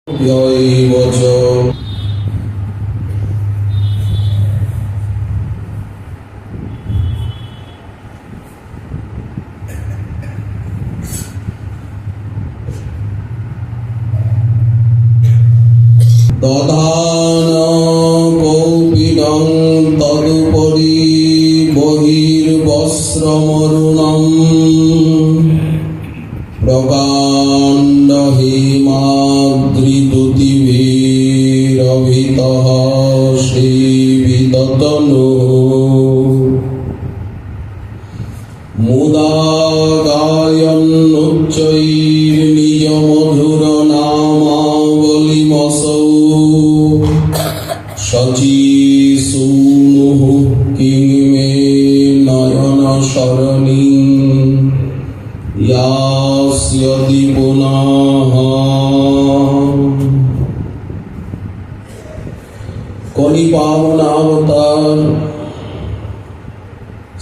য়ৈবচ দধান কৌপিনং তদুপরি বহির্বস্ত্রমরুণম প্রকাণ্ড হিমাদ্রিদুতিভিরভিতঃ শ্রীবিদতনু মুদা গায়ন্নুচ্চৈর্নিজমধুরনামাবলিমসৌ শচীসূনুঃ কিং মে নয়নসরণিং यास्यति पुनः। कलि पावनावतार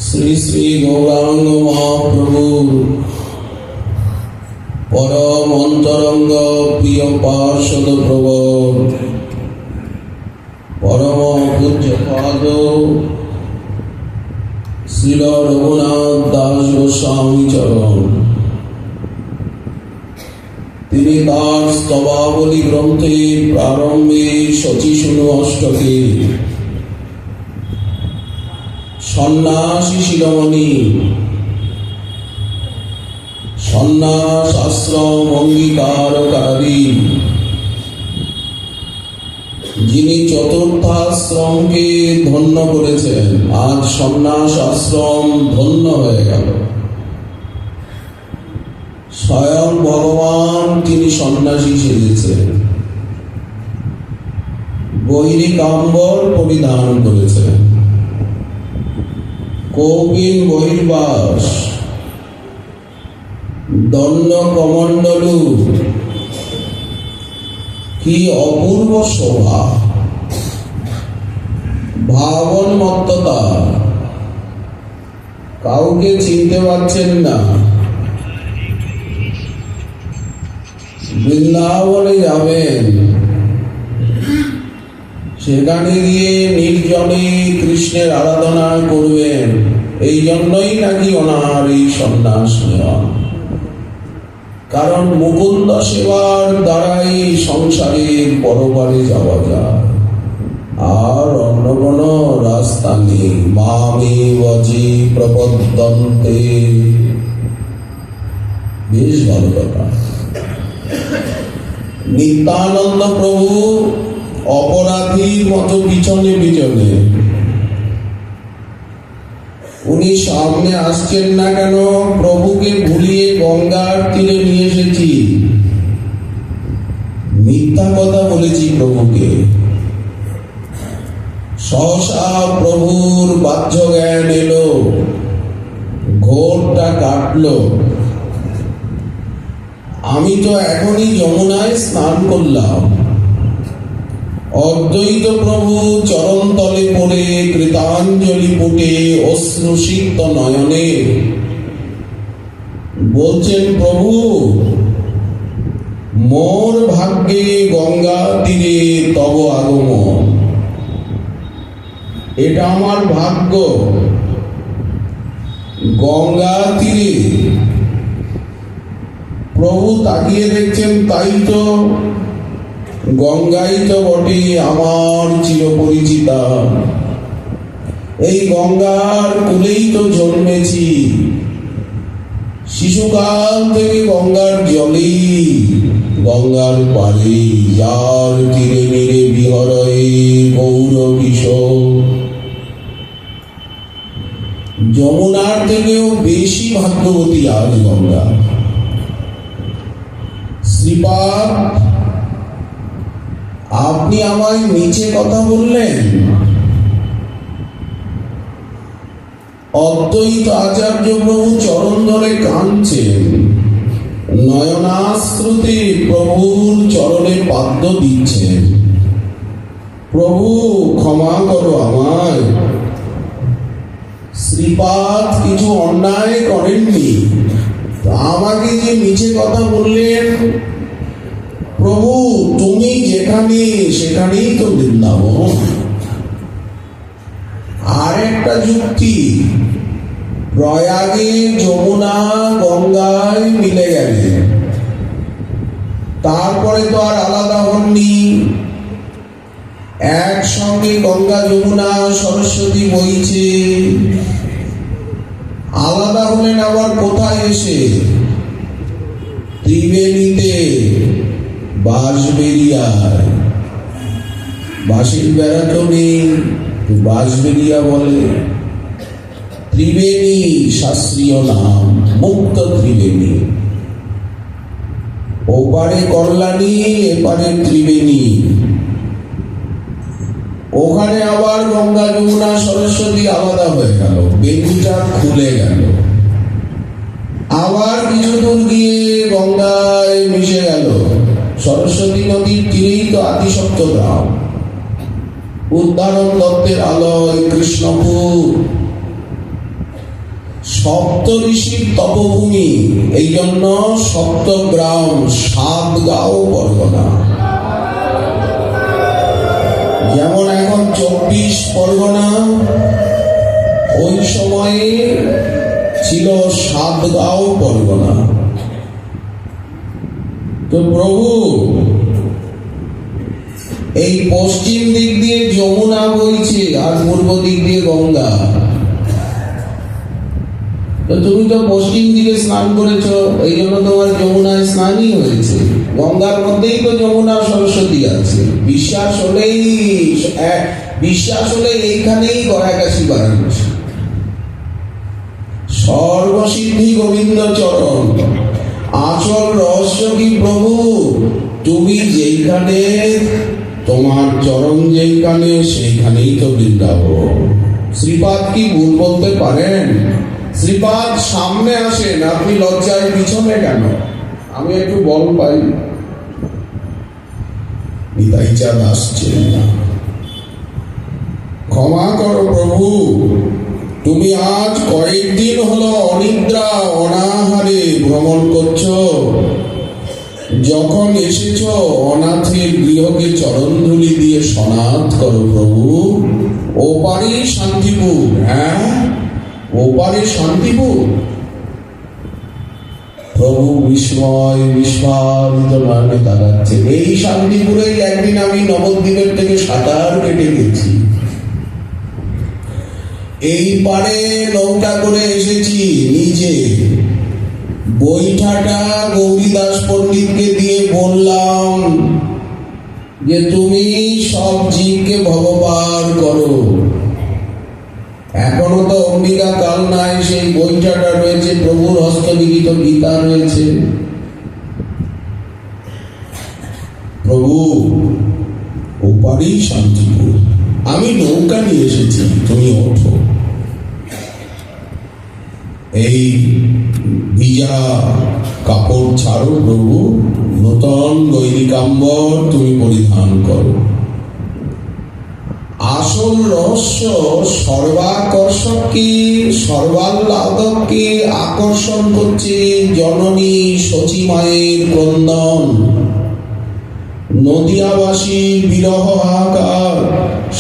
श्री श्री गौरांग महाप्रभु परम अंतरंग प्रिय पार्षद प्रभु परम पूज्य पाद श्रील रघुनाथ दास गोस्वामी चरण তিনি তার স্তবাবলী গ্রন্থের প্রারম্ভে শচীসূনু অষ্টকে সন্ন্যাসী শিরোমণি সন্ন্যাস আশ্রম অঙ্গীকারকারী যিনি চতুর্থাশ্রমকে ধন্য করেছেন, আজ সন্ন্যাস আশ্রম ধন্য হয়ে গেল। স্বয়ং ভগবান তিনি সন্ন্যাসী সেজেছেন, বহিরিকাম্বর পরিধান করেছেন, কৌপিন বহির্বাস, দণ্ড কমণ্ডলু, কি অপূর্ব শোভা, ভাবন্মত্ততা, কাউকে চিনতে পারছেন না। বৃন্দাবনে যাবেন, সেখানে গিয়ে নির্জনে কৃষ্ণের আরাধনা করবেন, এই জন্যই নাকি ওনার এই সন্ন্যাস নেওয়া। কারণ মুকুন্দ সেবার দ্বারাই সংসারের পরপারে যাওয়া যায়, আর অন্য কোন রাস্তা নেই। মামে বজি প্রপদ্যন্তে, বেশ ভালো কথা। নিত্যানন্দ প্রভু অপরাধীর মতো পিছনে পিছনে, উনি সামনে আসছেন না কেন? প্রভুকে ভুলিয়ে গঙ্গার তীরে নিয়ে এসেছি, মিথ্যা কথা বলেছি প্রভুকে। সহসা প্রভুর বাহ্য জ্ঞান এলো, ঘোরটা কাটলো। আমি তো এখনই যমুনায় স্নান করলাম। অদ্বৈত প্রভু চরণ তলে পড়ে কৃতাঞ্জলি পুটে অশ্রুসিক্ত নয়নে বলছেন, প্রভু মোর ভাগ্যে গঙ্গা তীরে তব আগমন, এটা আমার ভাগ্য। গঙ্গা তীরে প্রভু তাকিয়ে দেখছেন, তাই তো গঙ্গাই তো বটে আমার চিরপরিচিতা। এই গঙ্গার কূলেই তো জন্মেছি, শিশুকাল থেকে গঙ্গার জলেই, গঙ্গার পারে যার তীরে নীরে বিহরয়ে গৌর কিশোর। যমুনার থেকেও বেশি ভাগ্যবতী আজ গঙ্গা। শ্রীপাদ, আপনি আমায় নিচে কথা বললেন। অদ্বৈত আচার্য প্রভু চরণ ধরে কাঁদছেন, নয়নাশ্রুতে প্রভুর চরণে পাদ্য দিচ্ছেন। প্রভু ক্ষমা করো আমায়। শ্রীপাদ কিছু অন্যায় করেননি, আমাকে যে মিছে কথা বললেন, প্রভু তুমি এখানে, সেখানেই তো বৃন্দাবন। আর একটা যুক্তি, প্রয়াগে যমুনা গঙ্গায় মিলে গেলে তারপরে তো আর আলাদা হননি, একসঙ্গে গঙ্গা যমুনা সরস্বতী বইছে। আলাদা হলেন আবার কোথায় এসে? ত্রিবেণীতে, বাঁশবেড়িয়ায়। বাঁশের বেড়া তো নেই, বাঁশবেড়িয়া বলে। ত্রিবেণী শাস্ত্রীয় নাম, মুক্ত ত্রিবেণী। ওপারে কল্যাণী, এপারে ত্রিবেণী। ওখানে আবার গঙ্গা যমুনা সরস্বতী আলাদা হয়ে গেল, বেদিটা খুলে গেল। আবার কিছু দূর গিয়ে গঙ্গায় মিশে গেল। সরস্বতী নদীর তীরেই তো আদিশক্ত গ্রাম, উদ্ধারণ দত্তের আলয়, কৃষ্ণপুর, সপ্ত ঋষির তপভূমি। এই জন্য সপ্তগ্রাম, সাতগাঁও পরগনা। যেমন এখন 24 পরগনা, ওই সময়ে ছিল সাতগাঁও পরগনা। তো প্রভু এই পশ্চিম দিক দিয়ে যমুনা বইছে আর পূর্ব দিক দিয়ে গঙ্গা। তো তুমি তো পশ্চিম দিকে স্নান করেছ, এই জন্য তোমার যমুনায় স্নানই হয়েছে। গঙ্গার মধ্যেই তো যমুনা সরস্বতী আছে। বিশ্বাস হলে এইখানেই গড়াকাশি বারাণসী। সর্বসিদ্ধি গোবিন্দ চরণ। আসল রহস্য কি প্রভু? তুমি যেইখানে, তোমার চরণ যেইখানে, সেইখানেই তো বৃন্দাবন। শ্রীপাদ কি ভুল বলতে পারেন? শ্রীপাদ সামনে আসেন, আপনি লজ্জায় পিছনে কেন? আমি একটু বল পাই। নিতাই চাঁদ আসছেন না। ক্ষমা করো প্রভু, তুমি আজ কয়েকদিন হলো অনিদ্রা অনাহারে ভ্রমণ করছো। যখন এসেছ অনাথের গৃহকে চরণধুলি দিয়ে সনাথ করো প্রভু। ওপারে শান্তিপুর, হ্যাঁ ওপারে শান্তিপুর। প্রভু বিস্ময় বিস্ফারিত নয়নে তাকাচ্ছে। এই শান্তিপুরেই একদিন আমি নবদ্বীপের থেকে সাঁতার কেটে গেছি। এই পারে নৌকা করে এসেছি নিজে। বৈঠাটা গৌরীদাস পণ্ডিতকে দিয়ে বললাম যে তুমি সব জীবকে ভগবান করো। এখনো তো অম্বিকা কাল নাই, সেই বইটাটা রয়েছে, প্রভুর হস্তলিখিত গীতা রয়েছে। প্রভু ওপারেই শান্তিপুর, আমি নৌকা নিয়ে এসেছি, তুমি ওঠো। এই ভিজা কাপড় ছাড়ো প্রভু, নূতন গৈরিকাম্বর তুমি পরিধান করো। আসল রহস্য সর্বাকর্ষককে, সর্বাহ্লাদককে আকর্ষণ করছে জননী শচী মায়ের ক্রন্দন, নদিয়াবাসীর বিরহ হাহাকার।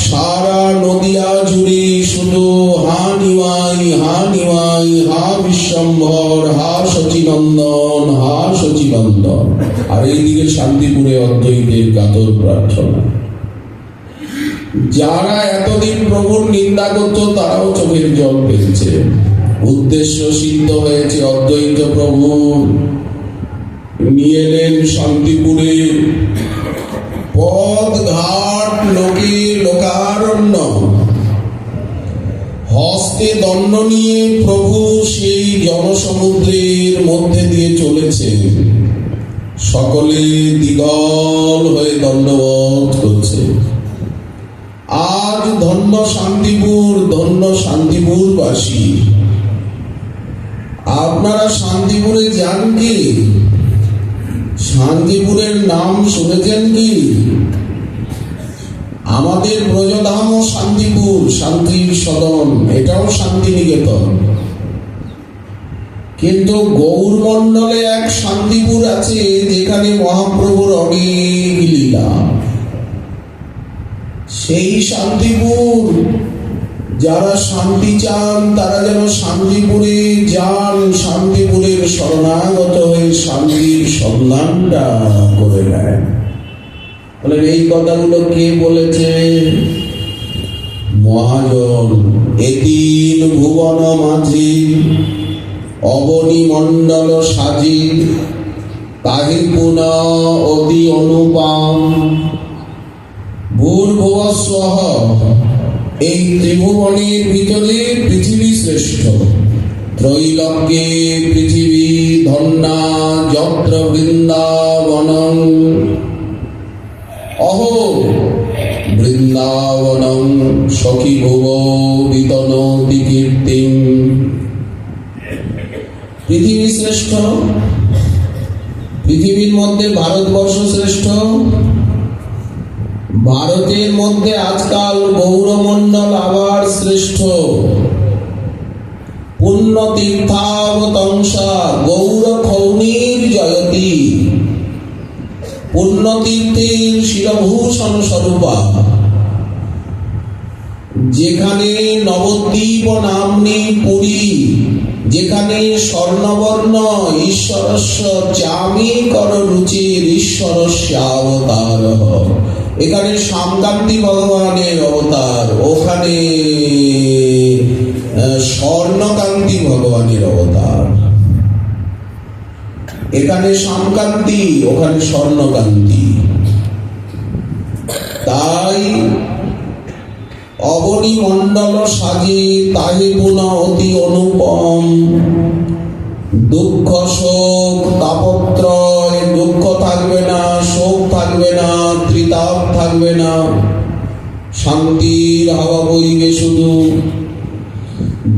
সারা নদিয়া জুড়ে শুধু হা নিমাই, হা নিমাই, হা বিশ্বম্ভর, হা শচীনন্দন, হা শচীনন্দন। আর এইদিকে শান্তিপুরে অদ্বৈতের কাতর প্রার্থনা। যারা এতদিন প্রভুর নিন্দা করত তারাও চোখের জল ফেলছে। উদ্দেশ্য সিদ্ধ হয়েছে অদ্বৈত প্রভু। নিয়ে এলেন শান্তিপুরে। পথ ঘাট লোকে লোকারণ্য, হস্তে দণ্ড নিয়ে প্রভু সেই জনসমুদ্রের মধ্যে দিয়ে চলেছেন। সকলে দ্বিদল হয়ে দণ্ডবোধ করছে। আজ ধন্য শান্তিপুর, ধন্য শান্তিপুরবাসী। আপনারা শান্তিপুরে যান কি? শান্তিপুরের নাম শুনেছেন কি? আমাদের ব্রজধাম ও শান্তিপুর, শান্তির সদন, এটাও শান্তিনিকেতন। কিন্তু গৌরমণ্ডলে এক শান্তিপুর আছে, যেখানে মহাপ্রভুর অনেক লীলা। সেই শান্তিপুর, যারা শান্তি চান তারা যেন শান্তিপুরে যান, শান্তিপুরের শরণাগত হয়ে শান্তির সন্ধানটা করে নেয়। বলে এই কথাগুলো কে বলেছে? মহাজন। এতিন ভুবন মাঝি অবনী মণ্ডল সাজি তাহি পুনা অতি অনুপম ভূর্ভুবস্বঃ। এই ত্রিভুবনের ভিতরে পৃথিবী শ্রেষ্ঠ। ত্রৈলোক্যে পৃথিবী ধন্যা যত্র বৃন্দাবনং। অহো বৃন্দাবনং সখী ভুব বিতনতি কীর্তিম। পৃথিবী শ্রেষ্ঠ, পৃথিবীর মধ্যে ভারতবর্ষ শ্রেষ্ঠ। ভারতের মধ্যে আজকাল গৌরমণ্ডল আবার শ্রেষ্ঠ। পুণ্য তীর্থাবতংসা গৌর খৌনির জয়তী। পুণ্য তীর্থের শিরভূষণ স্বরূপা, যেখানে নবদ্বীপ নাম্নী পুরী, যেখানে স্বর্ণবর্ণ ঈশ্বরস্য চামিকর রুচির ঈশ্বরস্য অবতার। এখানে শ্যামকান্তি ভগবানের অবতার, ওখানে স্বর্ণকান্তি ভগবানের অবতার। এখানে শ্যামকান্তি, ওখানে স্বর্ণকান্তি। তাই অবনী মণ্ডল সাজি তাহি পুনা অতি অনুপম। দুঃখ শোক তাপত্রয়, দুঃখ থাকবে না, শোক থাকবে না, ত্রিতাপ থাকবে না, শান্তির হাওয়া বইবে শুধু।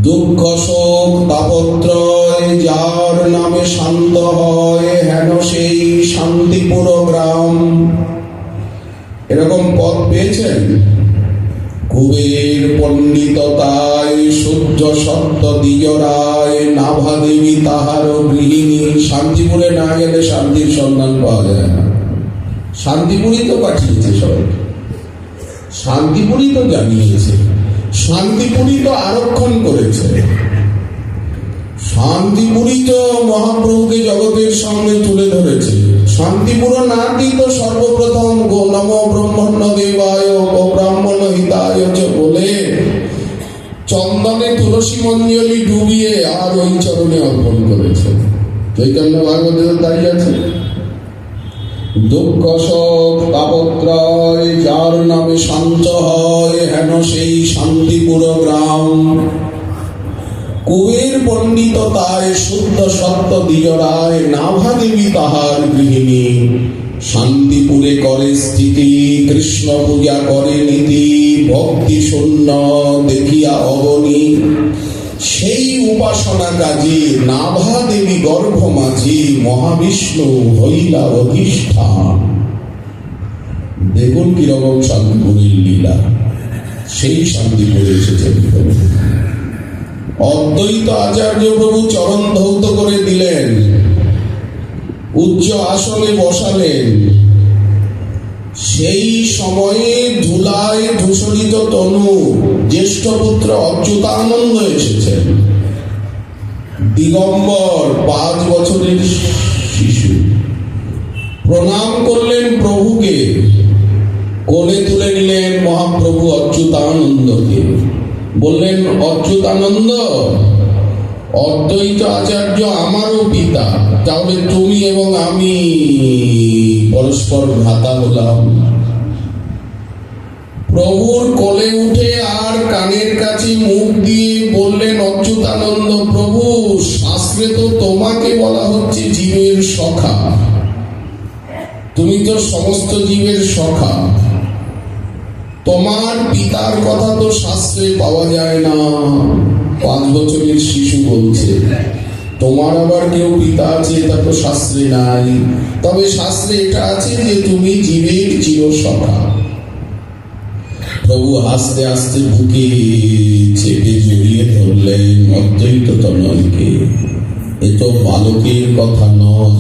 দুঃখ শোক তাপত্রয় যার নামে শান্ত হয়, হেন সেই শান্তিপুর গ্রাম। এরকম পদ পেয়েছেন? কুবের পণ্ডিততায় সূর্য সত্য দ্বিজরায় নাভা দেবী তাহার গৃহিণী। শান্তিপুরে না গেলে শান্তির সন্ধান পাওয়া যায় না। শান্তিপুরই তো পাঠিয়েছে সবাই, শান্তিপুরই তো জানিয়েছে, শান্তিপুরই তো আরক্ষণ করেছে, শান্তিপুরই তো মহাপ্রভুকে জগতের সামনে তুলে ধরেছে। শান্তিপুর নামটি তো সর্বপ্রথম গো নম ব্রহ্মণ্য দেবায় গো ব্রাহ্মণ হিতায় বলে চন্দনে তুলসী মঞ্জলি ডুবিয়ে আর ওই চরণে অর্পণ করেছে। চৈতন্য ভাগবতে তাই আছে, দুঃখ শোক তাপত্রয় যার নামে শান্ত হয়, হেন সেই শান্তিপুর গ্রাম। কুবের পণ্ডিততায় শুদ্ধ সত্য দ্বিজরায় নাভা দেবী তাহার গৃহিণী। শান্তিপুরে করে স্থিতি, কৃষ্ণ পূজা করে নীতি, ভক্তি শূন্য দেখিয়া অবনী। সেই উপাসনা কাজী নাভা দেবী গর্ভ মাঝি, মহাবিষ্ণু হইলা অধিষ্ঠান। দেখুন কিরকম শান্তিপুরের লীলা। সেই শান্তিপুরে এসেছেন অদ্বৈত আচার্য প্রভু চরণ ধৌত করে দিলেন, উচ্চ আসনে বসালেন। সেই সময়ে ধুলায় ধূসরিত তনু জ্যেষ্ঠ পুত্র অচ্যুতানন্দ এসেছেন। দিগম্বর 5 বছরের শিশু প্রণাম করলেন প্রভুকে, কোলে তুলে নিলেন মহাপ্রভু অচ্যুতানন্দকে। বললেন, অচ্যুতানন্দ, অদ্বৈত আচার্য আমারও পিতা, তাহলে তুমি এবং আমি পরস্পর ভ্রাতা হলাম। প্রভুর কোলে উঠে আর কানের কাছে মুখ দিয়ে বললেন অচ্যুতানন্দ, প্রভু শাস্ত্রে তো তোমাকে বলা হচ্ছে জীবের সখা, তুমি তো সমস্ত জীবের সখা। তোমার পিতার কথা তো শাস্ত্রে পাওয়া যায় না। 5 বছরের শিশু বলছে, তোমার আবার কেউ পিতা আছে তা তো শাস্ত্রে নাই, তবে শাস্ত্রে এটা আছে যে তুমি জীবের চির সখা। প্রভু আস্তে আস্তে বুকে চেপে জড়িয়ে ধরলেন অদ্বৈত তনয়কে। এ তো বালকের কথা নয়।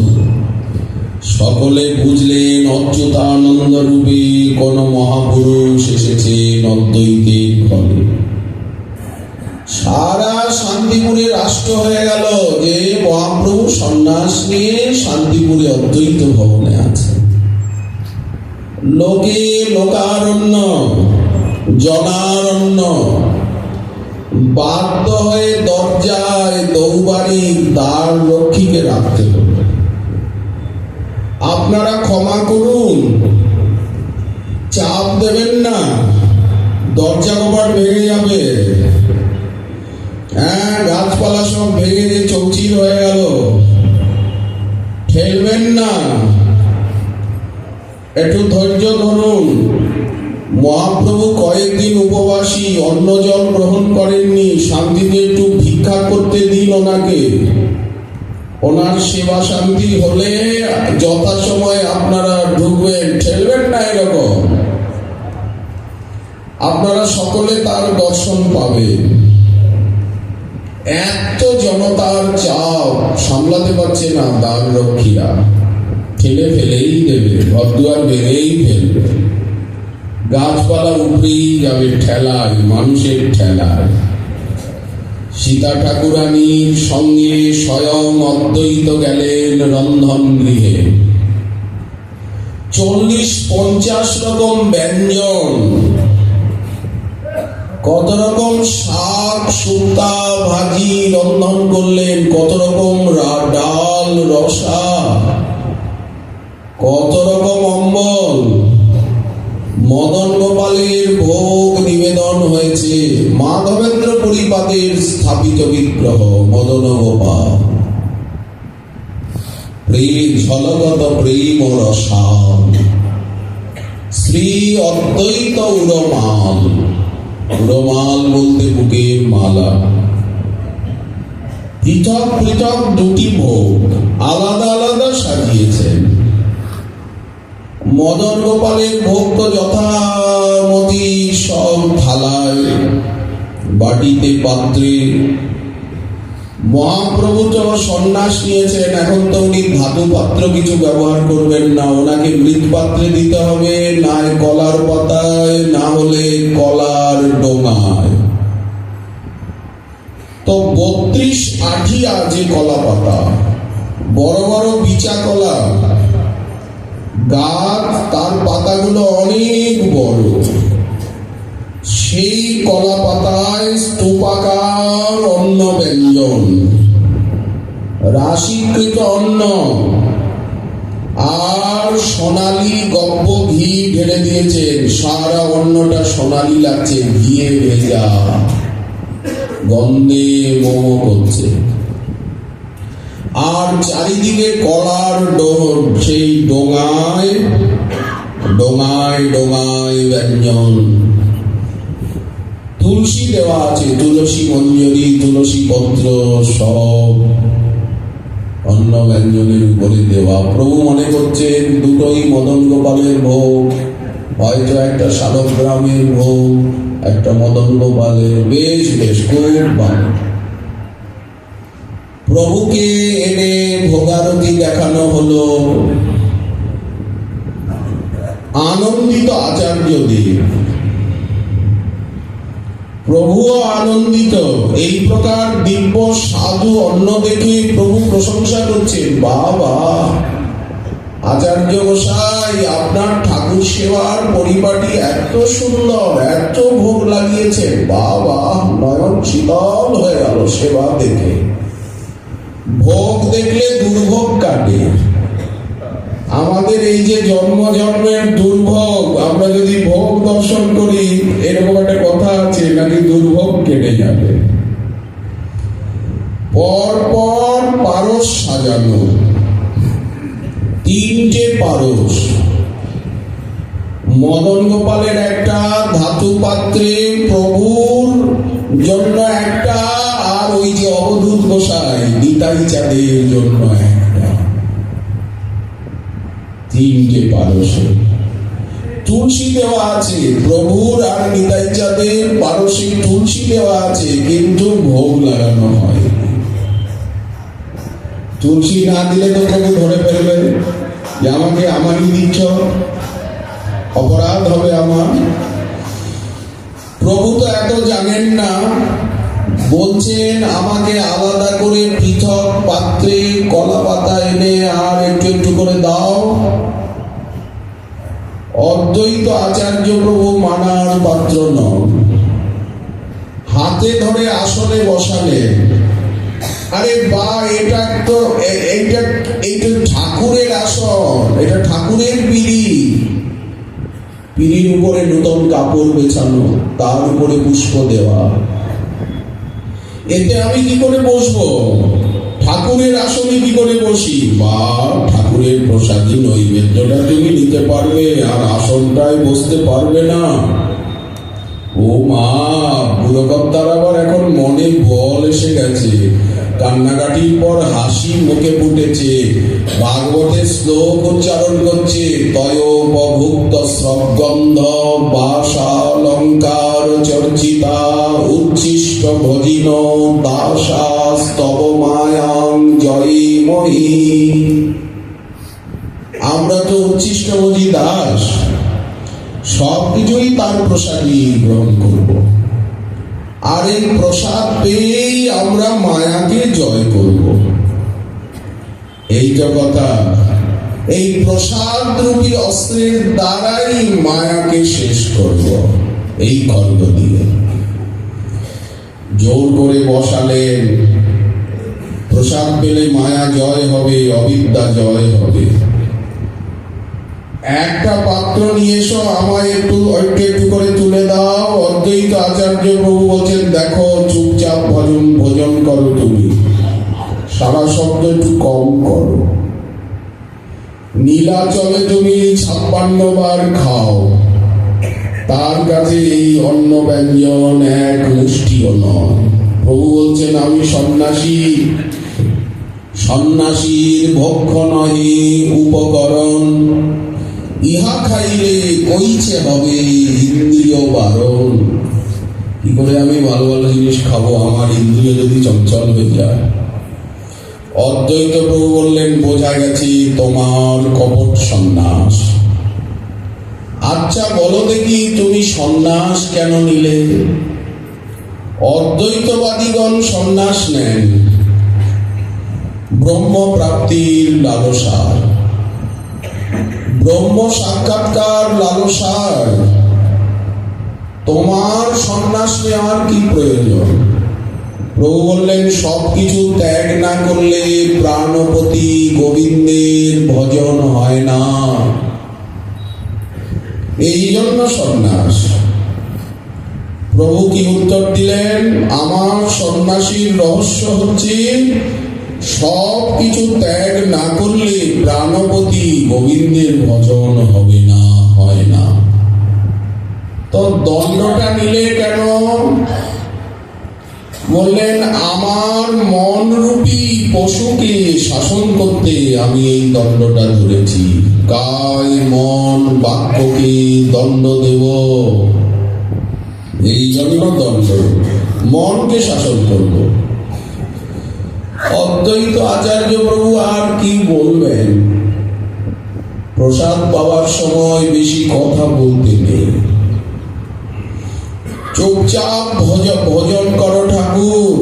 সকলে বুঝলেন অচ্যুতানন্দ রূপে কোন মহাপুরুষ এসেছেন অদ্বৈতের ঘরে। সারা শান্তিপুরে রাষ্ট্র হয়ে গেল যে মহাপ্রভু সন্ন্যাস নিয়ে শান্তিপুরে অদ্বৈত ভবনে আছে। লোকে লোকারণ্য, জনারণ্য, বাধ্য হয়ে দরজায় দৌবারি দ্বার রক্ষীকে রাখতে হবে। আপনারা ক্ষমা করুন, চাপ দেবেন না, দরজা কপাট ভেঙে যাবে। হ্যাঁ, গাছপালা সব ভেঙে যে চৌচির হয়ে গেল, ঠেলবেন না, একটু ধৈর্য ধরুন। মহাপ্রভু কয়েকদিন উপবাসী, অন্ন জল গ্রহণ করেননি, শান্তিতে একটু ভিক্ষা করতে দিন ওনাকে। ওনার সেবা শান্তি হলে যথাসময়ে আপনারা ঢুকবেন, ঠেলবেন না এরকম। আপনারা সকলে তার দর্শন পাবেন। এত জনতার চাপ সামলাতে পারছে না দ্বার রক্ষীরা, ঠেলে ফেলেই দেবে, ঘরদুয়ার বেড়েই ফেলবে, গাছপালা উপরেই যাবে ঠেলায়, মানুষের ঠেলায়। সীতা ঠাকুরানীর সঙ্গে স্বয়ং অদ্বৈত গেলেন রন্ধন গৃহে। 40-50 রকম ব্যঞ্জন, কত রকম শাক শুক্তা ভাজি রন্ধন করলেন, কত রকম ডাল রসা, কত রকম অম্বল। মদন গোপালের ভোগ নিবেদন হয়েছে, মাধবেন্দ্র পরিপাতের স্থাপিত বিগ্রহ মদন গোপাল। প্রেম ঝলগত প্রেম রসাল, শ্রী অদ্বৈত উরমাল। উরমাল বলতে বুকের মালা। পৃথক পৃথক দুটি ভোগ আলাদা আলাদা সাজিয়েছেন। মদন গোপালের ভোগ তো যথামতি সব থালায়, বাটিতে, পাত্রে। মহাপ্রভু তো সন্ন্যাস নিয়েছেন, এখন তো উনি ধাতু পাত্র কিছু ব্যবহার করবেন না, ওনাকে মৃৎ পাত্রে দিতে হবে, না কলার পাতায়, না হলে কলার ডোঙায়। তো 32 আঠিয়া যে কলা পাতা, বড় বড় বিচা কলা গাছ, তার পাতাগুলো অনেক বড়। সেই কলা পাতায় স্তূপাকার অন্ন ব্যঞ্জন, রাশিকৃত অন্ন, আর সোনালি গব্য ঘি ঢেলে দিয়েছেন। সারা অন্নটা সোনালি লাগছে, ঘিয়ে ভেজা, গন্ধে মোহ করছে। আর চারিদিকে কলার সেই ডোঙায় ডোঙায় ডোঙায় ব্যঞ্জন। তুলসী দেওয়া আছে, তুলসী মঞ্জরি, তুলসী পত্র সব অন্ন ব্যঞ্জনের উপরে দেওয়া। প্রভু মনে করছেন দুটোই মদন গোপালের ভোগ, হয়তো একটা শালগ্রামের ভোগ, একটা মদন গোপালের। বেশ বেশ, খুব ভালো। প্রভুকে এনে ভোগারতি দেখানো হলো। আনন্দিত আচার্যদেব, প্রভুও আনন্দিত। এই প্রকার দিব্য সাধু অন্ন দেখে প্রভু প্রশংসা করছেন। বাবা, আচার্য গোসাই, আপনার ঠাকুর সেবার পরিপাটি এত সুন্দর, এত ভোগ লাগিয়েছে। বাবা, নয়ন শীতল হয়ে গেল সেবা দেখে। ভোগ দেখলে দুর্ভোগ কাটে। আমাদের এই যে জন্ম জন্মের দুর্ভোগ, আমরা যদি ভোগ দর্শন করি, এরকম একটা কথা আছে, নাকি দুর্ভোগ কেটে যাবে। পরপর পারস সাজানো, 3টে পারস। মদন গোপালের একটা, ধাতু পাত্রে প্রভুর জন্য একটা, আর ওই যে অবধূত গোসাই নিতাই চাঁদের জন্য একটা। 3টে পারসে তুলসী দেওয়া আছে। প্রভুর আর নিতাই চাঁদের পারসে তুলসী দেওয়া আছে, কিন্তু ভোগ লাগানো হয়। তুলসী না দিলে তো প্রভু ধরে ফেলবে যে আমাকে আমারই দিচ্ছ, অপরাধ হবে আমার। প্রভু তো এত জানেন না, বলছেন আমাকে আলাদা করে পৃথক পাত্রে কলা পাতা এনে আর একটু একটু করে দাও। অদ্বৈত আচার্য প্রভু মানার পাত্র নন। হাতে ধরে আসনে বসালেন। আরে বা, এটা তো এইটা ঠাকুরের আসন, এটা ঠাকুরের পিঁড়ি। পিঁড়ির উপরে নতুন কাপড় বেছানো, তার উপরে পুষ্প দেওয়া। এতে আমি কি করে বসবো? ঠাকুরের আসনে কি করে বসি? বা, ঠাকুরের প্রসাদী নৈবেদ্যটা তুমি নিতে পারবে আর আসনটায় বসতে পারবে না? ও মা, বুড়োকর্তার আবার এখন মনে বল এসে গেছে। কান্নাকাটির পর হাসি মুখে ফুটেছে। ভাগবতের শ্লোক উচ্চারণ করছে, তয়োপভুক্ত শ্রবগন্ধ বাসালঙ্কার চর্চিতা উচ্ছিষ্ট ভজিন দাসা স্তব মায়াং জয়ীময়ী। আমরা তো উচ্ছিষ্ট ভজি দাস, সবকিছুই তার প্রসাদী গ্রহণ করব। আর এই প্রসাদ পেয়েই আমরা মায়াকে জয় করব। এইটা কথা। এই প্রসাদ রূপী অস্ত্রের দ্বারাই মায়াকে শেষ করব। এই খণ্ড দিয়ে জোর করে বসালেন। প্রসাদ পেলে মায়া জয় হবে, অবিদ্যা জয় হবে। একটা পাত্র নিয়ে এসো, আমায় একটু একটু করে তুলে দাও। অদ্বৈত আচার্য প্রভু বলছেন, দেখো চুপচাপ ভোজন করো, তুমি সারা শব্দ একটু কম করো। নীলাচলে তুমি 56 বার খাও, তার কাছে এই অন্ন ব্যঞ্জন এক মুষ্টিও নয়। প্রভু বলছেন, আমি সন্ন্যাসী, সন্ন্যাসীর ভক্ষ নহে উপকরণ। ইহা খাইলে কইছে হবে ইন্দ্রিয় বারণ। কি করে আমি ভালো ভালো জিনিস খাবো, আমার ইন্দ্রিয় যদি চঞ্চল হয়ে যায়? অদ্বৈত প্রভু বললেন, বোঝা গেছে তোমার কপট সন্ন্যাস। আচ্ছা বলো দেখি, তুমি সন্ন্যাস কেন নিলে? অদ্বৈতবাদীগণ সন্ন্যাস নেন ব্রহ্ম প্রাপ্তির লালসার, ব্রহ্ম সাক্ষাৎকার লালসার। তোমার সন্ন্যাস নেওয়ার কি প্রয়োজন? প্রভু বললেন, সবকিছু ত্যাগ না করলে প্রাণপতি গোবিন্দের ভজন হয় না। এই জন্য সন্ন্যাস। প্রভু কি উত্তর দিলেন? আমার সন্ন্যাসীর রহস্য হচ্ছে সব কিছু ত্যাগ না করলে প্রাণপতি গোবিন্দের ভজন হবে না, হয় না। তো দণ্ডটা নিলে কেন? বললেন, আমার মন রূপী পশুকে শাসন করতে আমি এই দণ্ডটা ধরেছি। কায় মন বাক্যকে দণ্ড দেব, এই জন্য দণ্ড, মনকে শাসন করব। অদ্বৈত আচার্য প্রভু আর কি বলবেন? প্রসাদ পাওয়ার সময় বেশি কথা বলতে নেই। চুপচাপ ভোজন করো ঠাকুর।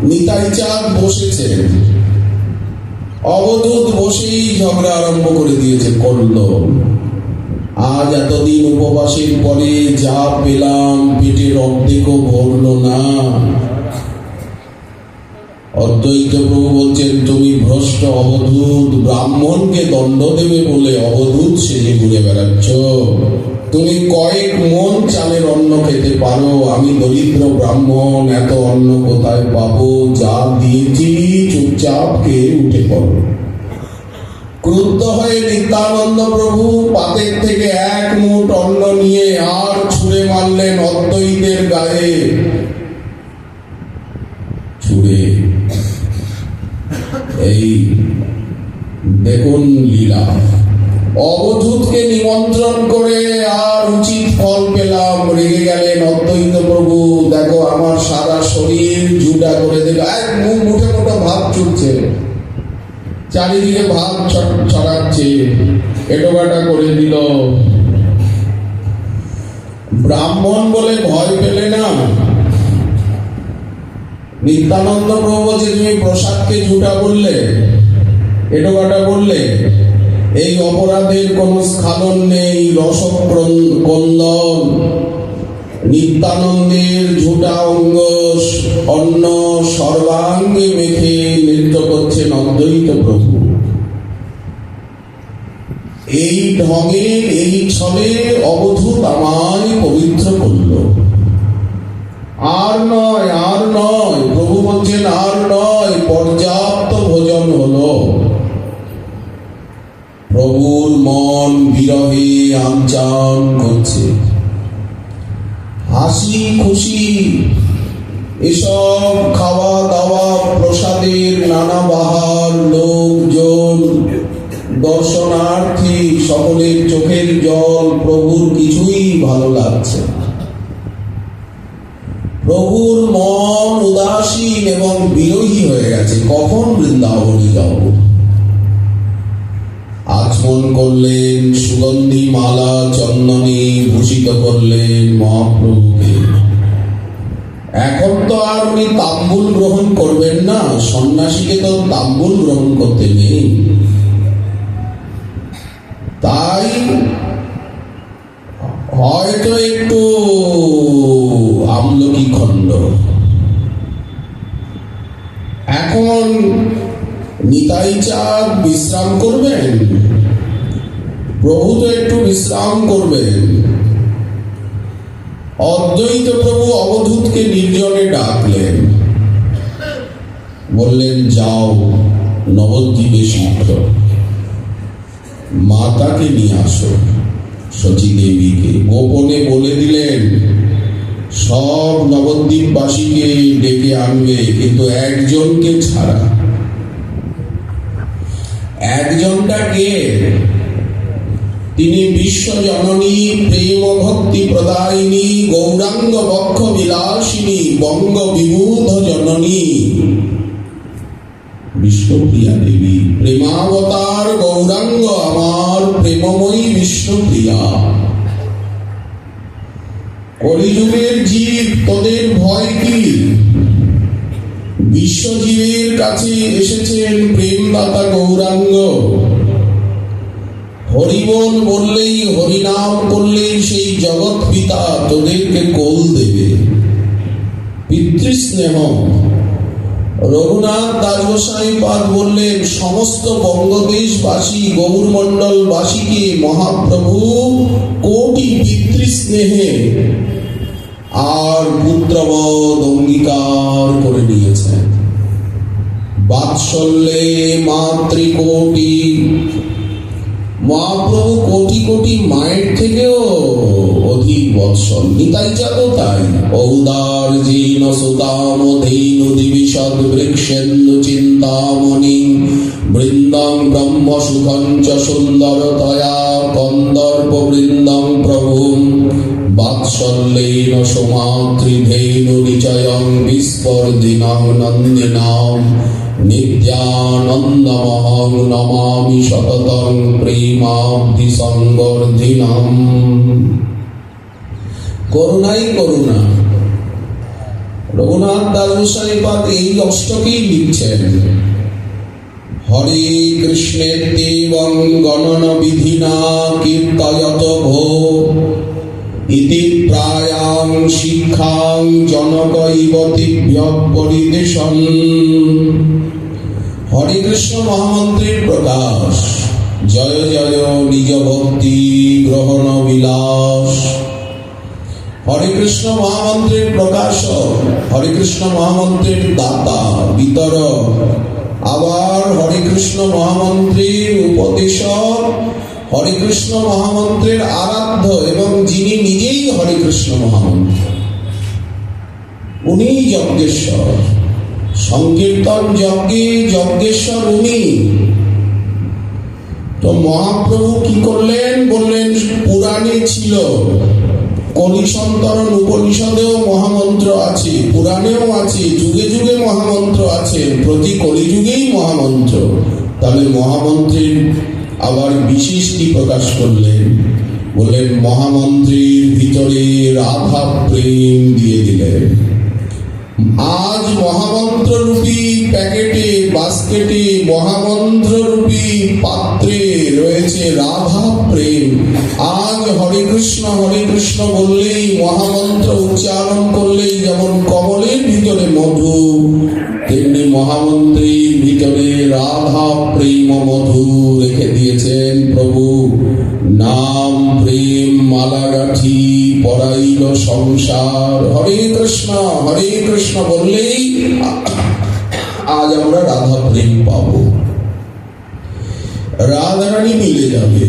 নিতাই চাঁদ বসেছেন, অবধূত বসেই ঝগড়া আরম্ভ করে দিয়েছে, করলো। আজ এতদিন উপবাসের পরে যা পেলাম পেটের অর্ধেকও ভরলো না। অদ্বৈত প্রভু বলছেন, তুমি ভ্রষ্ট অবধূত, ব্রাহ্মণকে দণ্ড দেবে বলে অবধূত সেজে ঘুরে বেড়াচ্ছ। তুমি কয়েক মন চালের অন্ন খেতে পারো, আমি দরিদ্র ব্রাহ্মণ, এত অন্ন কোথায় পাবো? যা দিয়েছি চুপচাপ খেয়ে উঠে পড়ো। ক্রুদ্ধ হয়ে নিত্যানন্দ প্রভু পাতের থেকে এক মুঠ অন্ন নিয়ে আর ছুঁড়ে মারলেন অদ্বৈতের গায়ে। ছুঁড়ে, এই দেখুন লীলা। অবধূতকে নিমন্ত্রণ করে আর উচিত ফল পেলাম, রেগে গেলেন অদ্বৈত প্রভু। দেখো আমার সারা শরীর জুড়া করে দিল, এক মুঠে মুঠে ভাত ছুটছে। চারিদিকে ভাব ছড়াচ্ছে, এটোকাটা করে দিল। ব্রাহ্মণ বলে ভয় পেলে না। নিত্যানন্দ প্রভু বলছে, তুমি প্রসাদকে ঝুটা বললে, এটোকাটা বললে, এই অপরাধের কোন স্খালন নেই, রসকন্দন। নিত্যানন্দের ঝুটা অঙ্গ অন্ন সর্বাঙ্গে মেখে নৃত্য করছেন অদ্বৈত প্রভু। এই ঢঙের এই ছলে অবধূত আমায় পবিত্র করল। আর নয়, আর নয়, প্রভু বলছেন আর নয়, পর্যাপ্ত ভোজন হলো। প্রভুর মন বিরহে আনচান করছে। হাসি খুশি এসব খাওয়া দাওয়া, প্রসাদের নানা বাহার, লোকজন, দর্শনার্থী, সকলের চোখের জল, প্রভুর কিছুই ভালো লাগছে না। প্রভুর মন উদাসীন এবং বিরোহী হয়ে গেছে। কখন বৃন্দাবনে যাব? আচমন করলেন, সুগন্ধি মালা চন্দনে ভূষিত করলেন মহাপ্রভুকে। এখন তো আর উনি তাম্বুল গ্রহণ করবেন না, সন্ন্যাসীকে তো তাম্বুল গ্রহণ করতে নেই। তাই হয়তো একটু আমলকি খণ্ড। এখন নিতাই চাঁদ বিশ্রাম করবেন, প্রভু তো একটু বিশ্রাম করবেন। অদ্বৈত প্রভু অবধূতকে নির্জনে ডাকলেন, বললেন, যাও নবদ্বীপে শীঘ্র মাতাকে নিয়ে আসো। সচী দেবীকে গোপনে বলে দিলেন, সব নবদ্বীপবাসীকে ডেকে আনবে, কিন্তু একজনকে ছাড়া। একজনটা কে? তিনি বিশ্বজননী, প্রেম ভক্তি প্রদায়িনী, গৌরাঙ্গ বক্ষ বিলাসিনী, বঙ্গ বিবুধ জননী বিষ্ণুপ্রিয়া দেবী। প্রেমাবতার গৌরাঙ্গ আমার প্রেমময়ী বিষ্ণুপ্রিয়া। কলিযুগের জীব, তোদের ভয় কি? বিশ্বজীবের কাছে এসেছেন প্রেমদাতা গৌরাঙ্গ। হরিবল বললেই, হরিনাম করলেই সেই জগৎ পিতা তোদেরকে কোল দেবে। পিতৃস্নেহ। রঘুনাথ দাসগোসাই পাদ বললেন, সমস্ত বঙ্গদেশবাসী, গৌরমণ্ডলবাসীকে মহাপ্রভু কোটি পিতৃস্নেহে আর পুত্রবধ অঙ্গীকার করে নিয়েছেন। বাৎসল্যে মাতৃকোটি। মহাপ্রভু কোটি কোটি মায়ের থেকেও অধিক বৎসল। নিতাই চাঁদও তাই। ঔদার জীন সুতাম ধীনু দিবিশদ বৃক্ষেন্দু চিন্তামণি বৃন্দং ব্রহ্ম সুখং চ সুন্দরতয়া কন্দর্প বৃন্দং প্রভুম বাৎসল্যেন সুমাতৃধেনু নিচয়ং বিস্পর্দিনাং নন্দিনাম নিত্যানন্দমহং নমামি সততং প্রেমাব্ধি সংবর্ধিনাম। করুণাই করুণা। রঘুনাথ দাসগোসাই পাদ এই অষ্টকেই লিখছেন, হরে কৃষ্ণেত্যেবং গণন বিধিনা কীর্তয়ত ভো ইতি প্রায়াং শিক্ষাং জনক ইবতিভ্যঃ পরিদেশং। হরে কৃষ্ণ মহামন্ত্রের প্রকাশ। জয় জয় নিজ ভক্তি গ্রহণ বিলাস। হরে কৃষ্ণ মহামন্ত্রের প্রকাশক, হরে কৃষ্ণ মহামন্ত্রের দাতা বিতরক, আবার হরে কৃষ্ণ মহামন্ত্রের উপদেশক, হরে কৃষ্ণ মহামন্ত্রের আরাধ্য এবং যিনি নিজেই হরে কৃষ্ণ মহামন্ত্র, উনি যজ্ঞেশ্বর। সংকীর্তন যজ্ঞে যজ্ঞেশ্বর উনি। তো মহাপ্রভু কি করলেন? বললেন, পুরাণে ছিল, কলিসন্তরণ উপনিষদেও মহামন্ত্র আছে, পুরাণেও আছে, যুগে যুগে মহামন্ত্র আছে, প্রতি কলিযুগেই মহামন্ত্র। তাহলে মহামন্ত্রী আবার বিশেষ কি প্রকাশ করলেন, বললেন মহামন্ত্রীর ভিতরে রাধা প্রেম দিয়ে দিলেন। আজ মহামন্ত্ররূপী প্যাকেটে, বাস্কেটে, মহামন্ত্ররূপী পাত্রে রয়েছে রাধা প্রেম। আজ হরে কৃষ্ণ বললেই, মহামন্ত্র উচ্চারণ করলেই যেমন কমলের ভিতরে মধু, তেমনি মহামন্ত্রীর ভিতরে রাধা প্রেম মধু রেখে দিয়েছেন প্রভু। নাম প্রেম মালাগাঠি পরাইল সংসার। হরে কৃষ্ণ বললেই আজ আমরা রাধা প্রেম পাবো, রাধারানী মিলে যাবে।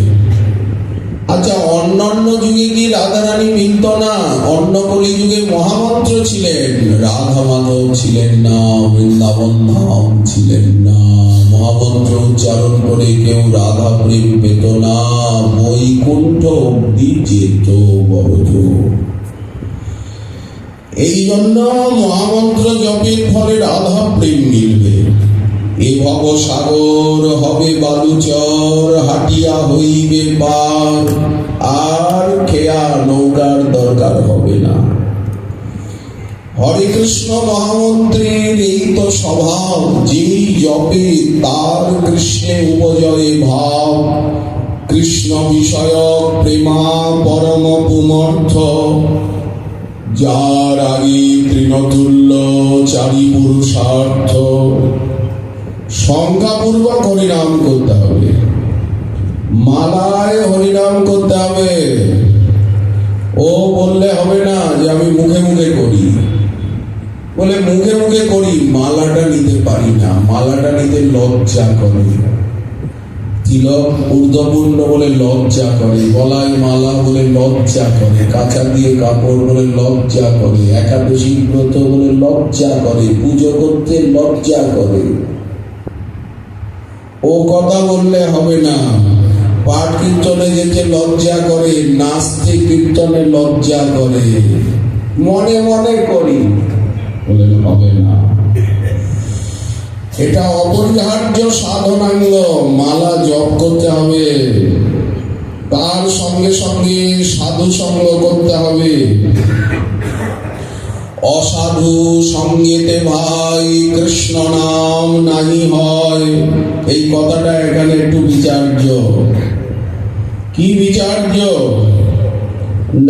আচ্ছা, অন্যান্য যুগে কি রাধারানী মিলত না? অন্য কলি যুগে মহামন্ত্র ছিলেন, রাধা মাধব ছিলেন না, বৃন্দাবন ধাম ছিলেন না। মহামন্ত্র উচ্চারণ করে কেউ রাধা প্রেম পেত না, বৈকুণ্ঠ অব্দি যেত বড়। এই জন্য মহামন্ত্র জপের ফলে রাধা প্রেম মিলবে। এ ভব সাগর হবে বালুচর, হাটিয়া হইবে পার, আর খেয়া নৌকার দরকার হবে না। হরে কৃষ্ণ মহামন্ত্রের এই তো স্বভাব, যেই জপে তার কৃষ্ণে উপজয়ে ভাব। কৃষ্ণ বিষয়ক প্রেমা পরম পুমর্থ, যার আগে তৃণতুল্য চারি পুরুষার্থ। সংখ্যাপূর্বক হরিনাম করতে হবে, মালায় হরিনাম করতে হবে। ও বললে হবে না যে আমি মুখে মুখে করি, বলে মুখে মুখে করি, মালাটা নিতে পারি না, মালাটা নিতে লজ্জা করে। তিলক ঊর্ধ্বপূর্ণ বলে লজ্জা করে, গলায় মালা বলে লজ্জা করে, কাঁচা দিয়ে কাপড় বলে লজ্জা করে, একাদশী ব্রত বলে লজ্জা করে, পুজো করতে লজ্জা করে। ও কথা বললে হবে না। পাঠ কীর্তনে যেতে লজ্জা করে, নাচতে কীর্তনে লজ্জা করে, মনে মনে করি, বলে হবে না। এটা অপরিহার্য সাধনাঙ্গ। মালা জপ করতে হবে, তার সঙ্গে সঙ্গে সাধু সঙ্গ করতে হবে। অসাধু সঙ্গেতে ভাই কৃষ্ণ নাম নাহি হয়। এই কথাটা এখানে একটু বিচার্য। কি বিচার্য?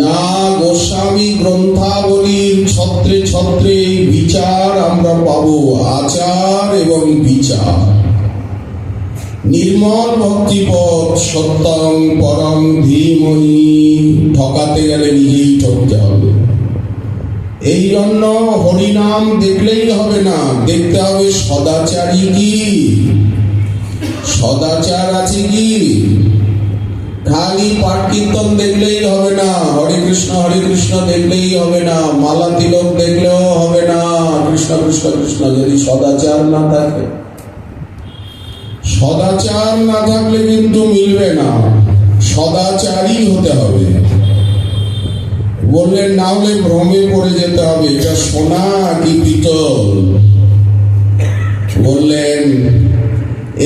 না, গোস্বামী গ্রন্থাবলীর ছত্রে ছত্রে এই বিচার আমরা পাবো, আচার এবং বিচার। নির্মল ভক্তিপথ সত্যং পরম ধীমহি। ঠকাতে গেলে নিজেই ঠকতে হবে। এই জন্য হরিনাম দেখলেই হবে না, দেখতে হবে সদাচারী কি, সদাচার আছে কি। খালি পাঠ কীর্তন দেখলেই হবে না, হরে কৃষ্ণ দেখলেই হবে না, মালা তিলক দেখলেও হবে না। কৃষ্ণ কৃষ্ণ কৃষ্ণ যদি সদাচার না থাকে, সদাচার না থাকলে কিন্তু মিলবে না। সদাচারী হতে হবে। বললেন না হলে ভ্রমে পড়ে যেতে হবে, এটা সোনা কি পিতল। বললেন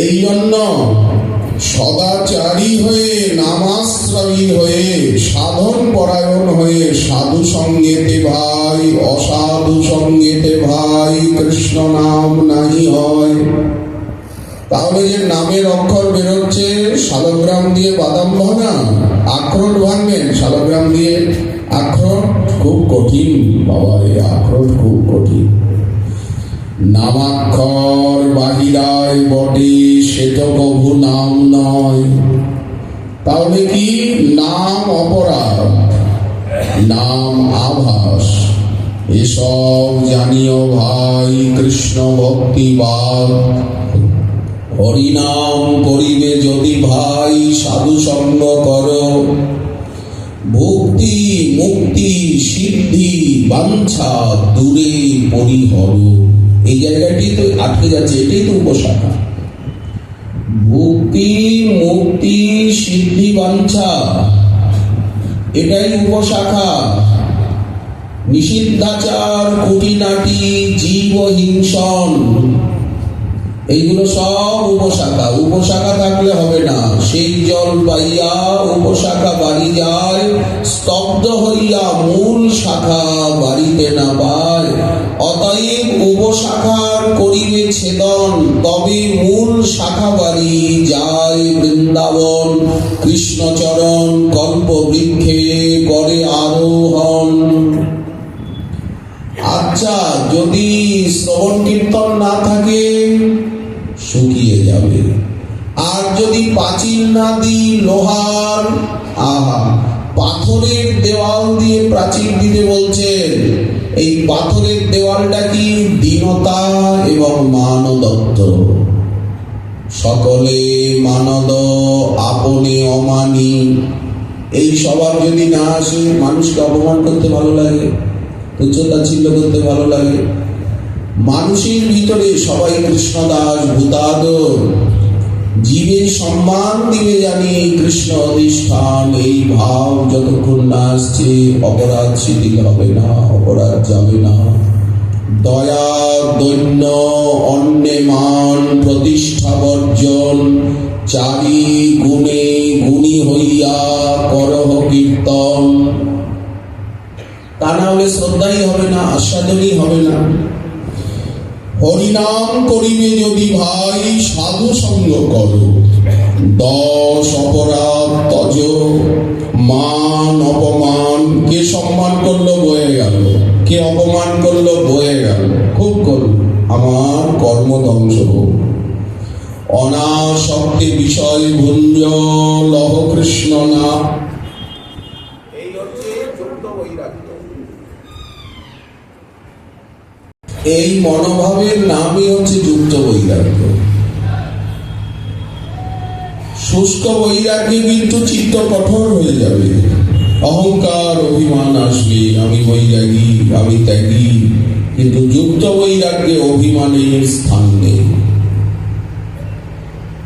এই জন্য সদাচারী হয়ে, নামাশ্রয়ী হয়ে, সাধন পরায়ণ হয়ে, সাধু সঙ্গেতে ভাই, অসাধু সঙ্গেতে ভাই কৃষ্ণ নাম নাহি হয়। তাহলে যে নামের অক্ষর বেরোচ্ছে, শালগ্রাম দিয়ে বাদাম ভাঙা, আখরোট ভাঙবেন শালগ্রাম দিয়ে। আখরোট খুব কঠিন বাবা, এই আখরোট খুব কঠিন। নামাক্ষর বাহিরায় বটে, সে তো কভু নাম নয়। তাহলে কি? নাম অপরাধ, নাম আভাস। এসব জানিও ভাই কৃষ্ণ ভক্তিবাদ। হরিনাম করিবে যদি ভাই সাধু সঙ্গ করো, ভক্তি মুক্তি সিদ্ধি বাঞ্ছা দূরে পরিহর। এই জায়গাটি তো আটকে যাচ্ছে, এটাই তো উপশাখা। ভক্তি মুক্তি সিদ্ধি বাঞ্ছা, এটাই উপশাখা। নিষিদ্ধাচার, খুঁটিনাটি, জীব হিংসন, এইগুলো সব উপশাখা। উপশাখা থাকলে হবে না। সেই জল পাইয়া উপশাখা বাড়ি যায়, স্তব্ধ হইয়া মূল শাখা বাড়িতে না পায়। অতএব উপশাখার করিবে ছেদন, তবে মূল শাখা বাড়ি যায় বৃন্দাবন। কৃষ্ণচরণ কল্প বৃক্ষে করে আরোহণ। আচ্ছা, যদি শ্রবণ কীর্তন না থাকে শুকিয়ে যাবে। আর যদি পাঁচিল না দিই লোহার, আহা, পাথরের দেওয়াল দিয়ে প্রাচীর দিতে বলছেন। এই পাথরের দেওয়ালটা কি? দীনতা এবং মানদত্ত। সকলে মানদ, আপনে অমানি। এই স্বভাব যদি না আসে, মানুষকে অপমান করতে ভালো লাগে, তুচ্ছতাচ্ছিল্য করতে ভালো লাগে। মানুষের ভিতরে সবাই কৃষ্ণদাস, ভূতাদর। জীবের সম্মান দিবে জানি কৃষ্ণ অধিষ্ঠান। এই ভাব যতক্ষণ না আসছে, অপরাধ শিথিল হবে না, অপরাধ যাবে না। দয়া, দৈন্য, অন্যে মান, প্রতিষ্ঠা বর্জন, চারি গুণে গুণী হইয়া করহ কীর্তন। তা না হলে শ্রদ্ধাই হবে না, আস্বাদনই হবে না। হরিনাম করিবে যদি ভাই, সাধু সঙ্গ করো। দশ অপরাধ তজ, মান অপমান। কে সম্মান করলো বয়ে গেল, কে অপমান করলো বয়ে গেল। খুব করল, আমার কর্ম ধ্বংস হোক। অনাসক্তি বিষয় ভুঞ্জ, লহ কৃষ্ণ না। এই হচ্ছে যুক্ত বৈরাগ্য। এই মনোভাবের নামই হচ্ছে যুক্ত বৈরাগ্য। শুষ্ক বৈরাগ্যে কিন্তু চিত্ত কঠোর হয়ে যাবে, অহংকার অভিমান আসবে, আমি বৈরাগী, আমি ত্যাগী। কিন্তু যুক্ত বৈরাগ্যে অভিমানের স্থান নেই।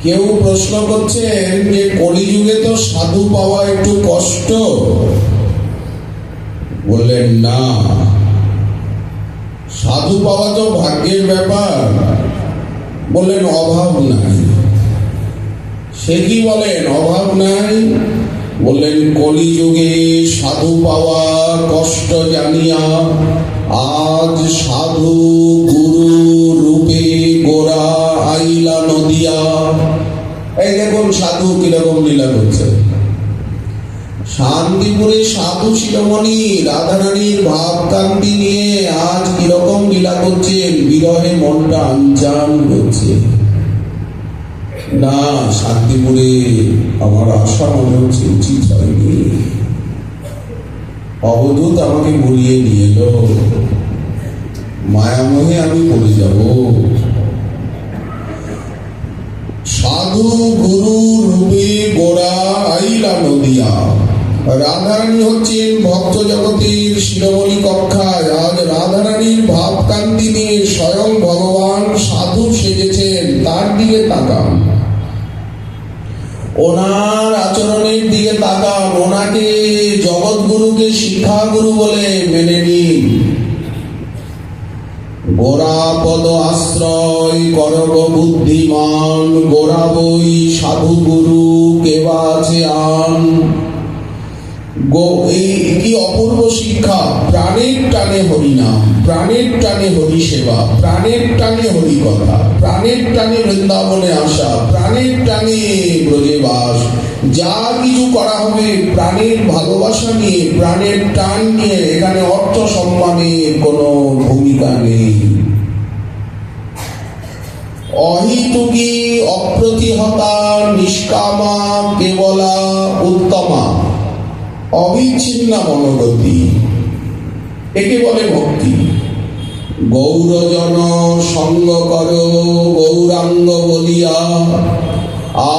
কেউ প্রশ্ন করছেন যে কলিযুগে তো সাধু পাওয়া একটু কষ্ট। বললেন না, সাধু পাওয়া তো ভাগ্যের ব্যাপার। বললেন অভাব নাই। সে কি বলেন অভাব নাই? বললেন কলিযুগে সাধু পাওয়া কষ্ট জানিয়া, আজ সাধু গুরু রূপে গোরা আইলা নদিয়া। এই দেখুন সাধু কিরকম লীলা করছে। শান্তিপুরে সাধু শিরোমণি রাধারানীর ভাবকান্তি নিয়ে আজ কিরকম লীলা করছেন। বিরহে মনটা আনচান হচ্ছে। না, শান্তিপুরে আমার আশা মনে হচ্ছে উচিত হয়নি। অবধূত আমাকে বলিয়ে নিয়ে এলো, মায়ামোহে আমি পড়ে যাব। সাধু গুরু রূপে গোরা আইলা নদিয়া। রাধারানী হচ্ছেন ভক্ত জগতের শিরোমণি কক্ষায়। আজ রাধারানীর ভাবকান্তি নিয়ে স্বয়ং ভগবান সাধু সেজেছেন। তার দিকে তাকান, ওনার আচরণের দিকে তাকান। ওনাকে জগৎগুরুকে শিক্ষাগুরু বলে মেনে নিন। গোরা পদ আশ্রয় করব বুদ্ধিমান, গোরা বই সাধু গুরু কেবা আছে আন। এই কি অপূর্ব শিক্ষা! প্রাণের টানে হরিনাম, প্রাণের টানে হরি সেবা, প্রাণের টানে হরি কথা, প্রাণের টানে বৃন্দাবনে আসা, প্রাণের টানে ব্রজে বাস। যা কিছু করা হবে প্রাণের ভালোবাসা নিয়ে, প্রাণের টান নিয়ে। এখানে অর্থ সম্মানের কোনো ভূমিকা নেই। অহিতুকি অপ্রতিহতা নিষ্কামা কেবলা উত্তমা, অবিচ্ছিন্ন মনোগতি, একে বলে ভক্তি। গৌরজন সঙ্গ কর গৌরাঙ্গ বলিয়া,